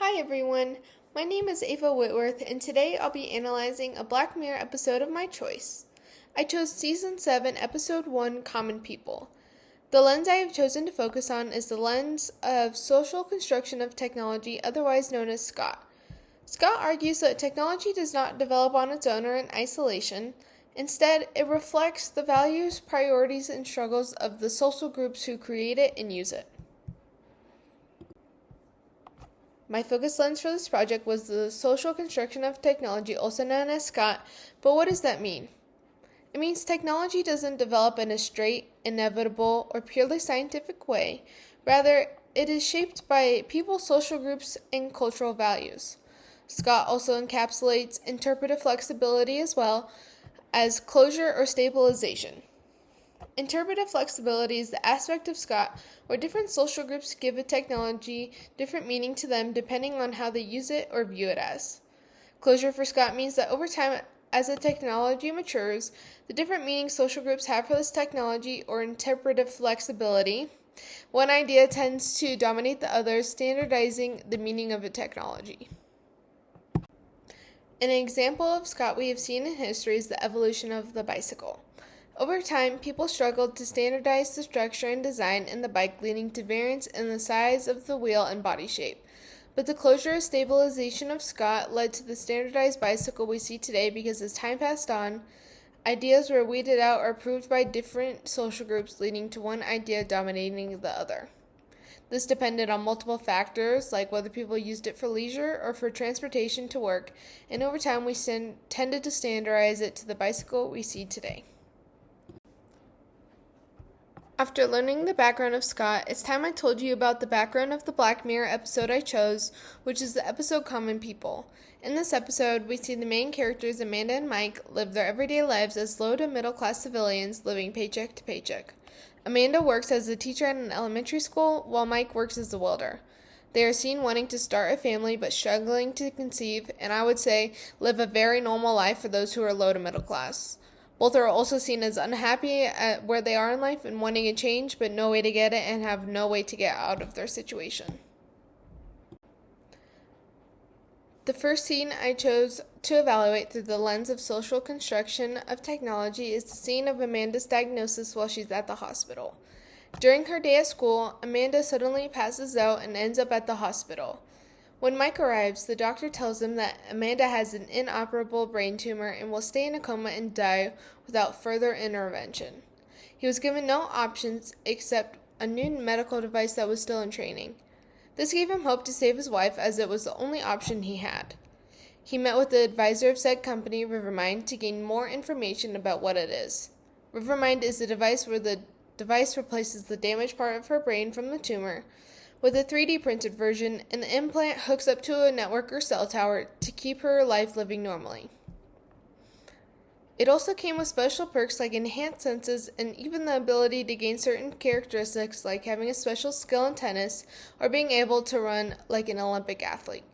Hi everyone, my name is Ava Whitworth and today I'll be analyzing a Black Mirror episode of my choice. I chose Season 7, Episode 1, Common People. The lens I have chosen to focus on is the lens of social construction of technology, otherwise known as SCOT. Scott argues that technology does not develop on its own or in isolation. Instead, it reflects the values, priorities, and struggles of the social groups who create it and use it. My focus lens for this project was the social construction of technology, also known as SCOT, but what does that mean? It means technology doesn't develop in a straight, inevitable, or purely scientific way. Rather, it is shaped by people, social groups, and cultural values. SCOT also encapsulates interpretive flexibility as well as closure or stabilization. Interpretive flexibility is the aspect of SCOT where different social groups give a technology different meaning to them depending on how they use it or view it as. Closure for SCOT means that over time, as a technology matures, the different meanings social groups have for this technology or interpretive flexibility, one idea tends to dominate the other, standardizing the meaning of a technology. An example of SCOT we have seen in history is the evolution of the bicycle. Over time, people struggled to standardize the structure and design in the bike, leading to variance in the size of the wheel and body shape. But the closure and stabilization of SCOT led to the standardized bicycle we see today because as time passed on, ideas were weeded out or approved by different social groups, leading to one idea dominating the other. This depended on multiple factors, like whether people used it for leisure or for transportation to work, and over time we tended to standardize it to the bicycle we see today. After learning the background of SCOT, it's time I told you about the background of the Black Mirror episode I chose, which is the episode Common People. In this episode, we see the main characters, Amanda and Mike, live their everyday lives as low to middle class civilians living paycheck to paycheck. Amanda works as a teacher at an elementary school, while Mike works as a welder. They are seen wanting to start a family but struggling to conceive, and I would say live a very normal life for those who are low to middle class. Both are also seen as unhappy at where they are in life and wanting a change, but no way to get it and have no way to get out of their situation. The first scene I chose to evaluate through the lens of social construction of technology is the scene of Amanda's diagnosis while she's at the hospital. During her day at school, Amanda suddenly passes out and ends up at the hospital. When Mike arrives, the doctor tells him that Amanda has an inoperable brain tumor and will stay in a coma and die without further intervention. He was given no options except a new medical device that was still in training. This gave him hope to save his wife as it was the only option he had. He met with the advisor of said company, Rivermind, to gain more information about what it is. Rivermind is a device where the device replaces the damaged part of her brain from the tumor with a 3D printed version, and the implant hooks up to a network or cell tower to keep her life living normally. It also came with special perks like enhanced senses and even the ability to gain certain characteristics like having a special skill in tennis or being able to run like an Olympic athlete.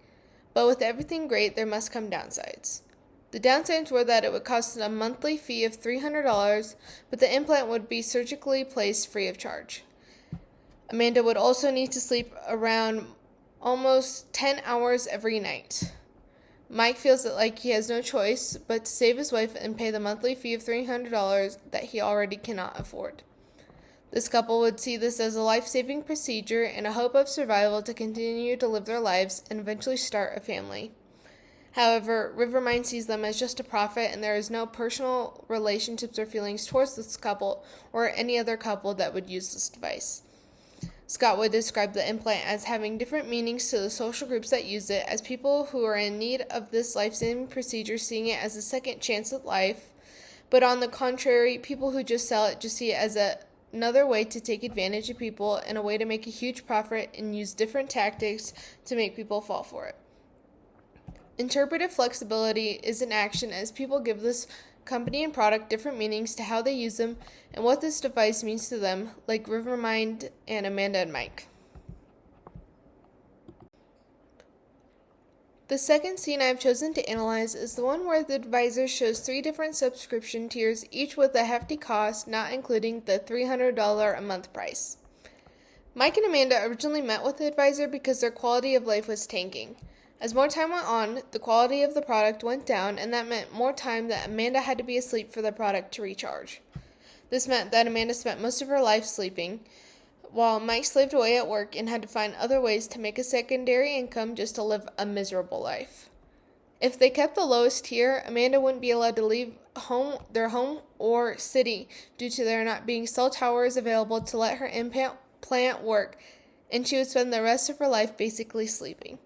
But with everything great, there must come downsides. The downsides were that it would cost a monthly fee of $300, but the implant would be surgically placed free of charge. Amanda would also need to sleep around almost 10 hours every night. Mike feels that like he has no choice but to save his wife and pay the monthly fee of $300 that he already cannot afford. This couple would see this as a life-saving procedure and a hope of survival to continue to live their lives and eventually start a family. However, Rivermind sees them as just a profit and there is no personal relationships or feelings towards this couple or any other couple that would use this device. Scott would describe the implant as having different meanings to the social groups that use it, as people who are in need of this life-saving procedure seeing it as a second chance at life, but on the contrary, people who just sell it just see it as another way to take advantage of people and a way to make a huge profit and use different tactics to make people fall for it. Interpretive flexibility is in action as people give this company and product different meanings to how they use them and what this device means to them, like Rivermind and Amanda and Mike. The second scene I have chosen to analyze is the one where the advisor shows 3 different subscription tiers, each with a hefty cost, not including the $300 a month price. Mike and Amanda originally met with the advisor because their quality of life was tanking. As more time went on, the quality of the product went down, and that meant more time that Amanda had to be asleep for the product to recharge. This meant that Amanda spent most of her life sleeping, while Mike slaved away at work and had to find other ways to make a secondary income just to live a miserable life. If they kept the lowest tier, Amanda wouldn't be allowed to leave their home or city due to there not being cell towers available to let her implant work, and she would spend the rest of her life basically sleeping.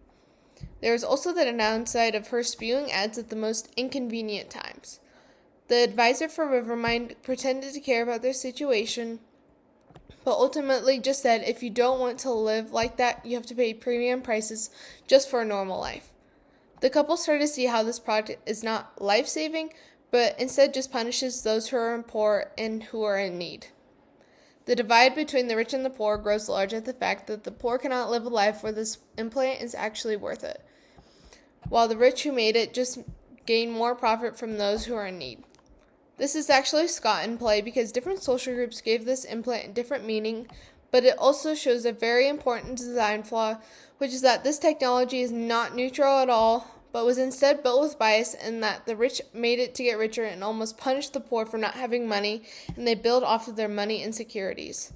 There was also the downside of her spewing ads at the most inconvenient times. The advisor for Rivermind pretended to care about their situation, but ultimately just said if you don't want to live like that, you have to pay premium prices just for a normal life. The couple started to see how this product is not life-saving, but instead just punishes those who are poor and who are in need. The divide between the rich and the poor grows large at the fact that the poor cannot live a life where this implant is actually worth it, while the rich who made it just gain more profit from those who are in need. This is actually Scott in play because different social groups gave this implant a different meaning, but it also shows a very important design flaw, which is that this technology is not neutral at all, but was instead built with bias, and that the rich made it to get richer and almost punished the poor for not having money, and they build off of their money insecurities.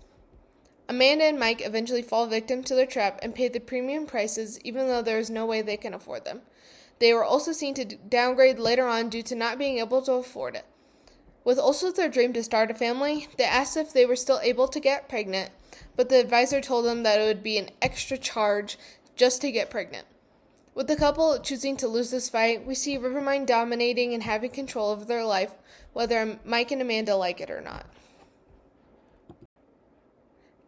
Amanda and Mike eventually fall victim to their trap and pay the premium prices even though there is no way they can afford them. They were also seen to downgrade later on due to not being able to afford it. With also their dream to start a family, they asked if they were still able to get pregnant, but the advisor told them that it would be an extra charge just to get pregnant. With the couple choosing to lose this fight, we see Rivermind dominating and having control over their life, whether Mike and Amanda like it or not.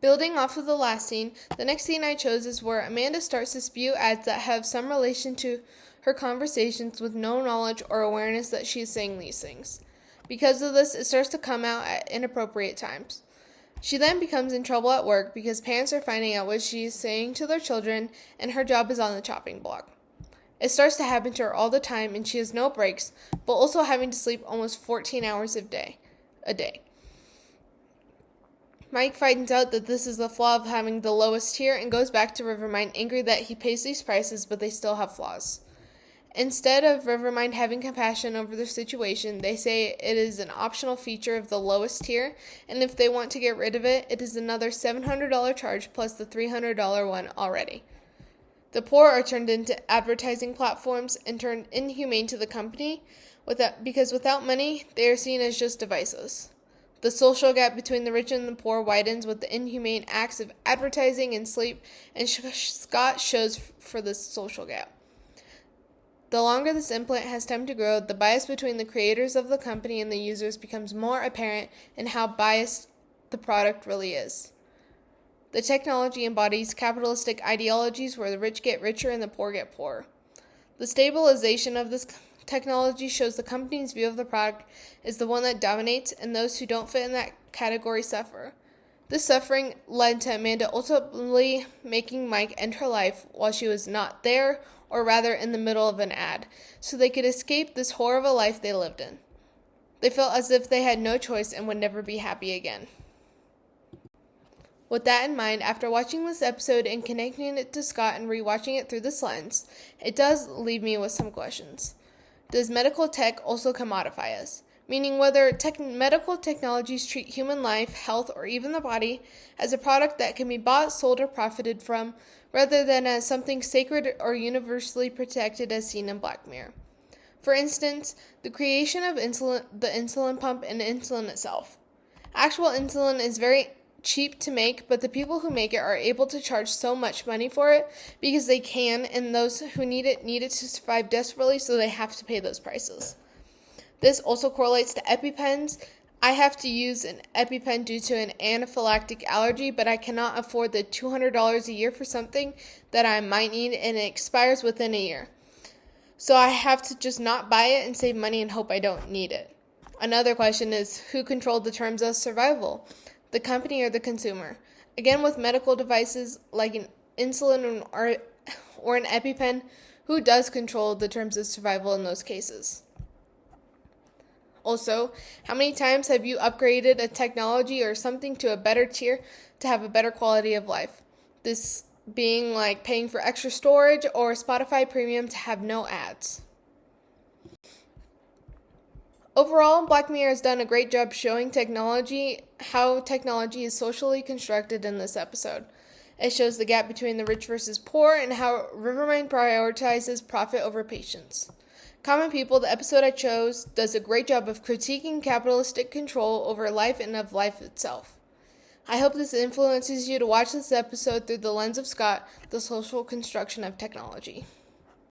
Building off of the last scene, the next scene I chose is where Amanda starts to spew ads that have some relation to her conversations with no knowledge or awareness that she is saying these things. Because of this, it starts to come out at inappropriate times. She then becomes in trouble at work because parents are finding out what she is saying to their children, and her job is on the chopping block. It starts to happen to her all the time, and she has no breaks, but also having to sleep almost 14 hours a day. Mike finds out that this is the flaw of having the lowest tier and goes back to Rivermind angry that he pays these prices, but they still have flaws. Instead of Rivermind having compassion over their situation, they say it is an optional feature of the lowest tier, and if they want to get rid of it, it is another $700 charge plus the $300 one already. The poor are turned into advertising platforms and turned inhumane to the company because without money, they are seen as just devices. The social gap between the rich and the poor widens with the inhumane acts of advertising and sleep, and Scott shows for this social gap. The longer this implant has time to grow, the bias between the creators of the company and the users becomes more apparent in how biased the product really is. The technology embodies capitalistic ideologies where the rich get richer and the poor get poorer. The stabilization of this technology shows the company's view of the product is the one that dominates, and those who don't fit in that category suffer. This suffering led to Amanda ultimately making Mike end her life while she was not there, or rather in the middle of an ad, so they could escape this horrible life they lived in. They felt as if they had no choice and would never be happy again. With that in mind, after watching this episode and connecting it to Scott and rewatching it through this lens, it does leave me with some questions. Does medical tech also commodify us? Meaning whether medical technologies treat human life, health, or even the body as a product that can be bought, sold, or profited from, rather than as something sacred or universally protected as seen in Black Mirror. For instance, the creation of the insulin pump and insulin itself. Actual insulin is very cheap to make, but the people who make it are able to charge so much money for it because they can, and those who need it to survive desperately, so they have to pay those prices. This also correlates to EpiPens. I have to use an EpiPen due to an anaphylactic allergy, but I cannot afford the $200 a year for something that I might need, and it expires within a year. So I have to just not buy it and save money and hope I don't need it. Another question is, who controlled the terms of survival? The company or the consumer? Again, with medical devices like an insulin or an EpiPen, who does control the terms of survival in those cases? Also, how many times have you upgraded a technology or something to a better tier to have a better quality of life? This being like paying for extra storage or Spotify Premium to have no ads. Overall, Black Mirror has done a great job showing how technology is socially constructed in this episode. It shows the gap between the rich versus poor and how Rivermind prioritizes profit over patience. Common People, the episode I chose, does a great job of critiquing capitalistic control over life and of life itself. I hope this influences you to watch this episode through the lens of Scott, the social construction of technology.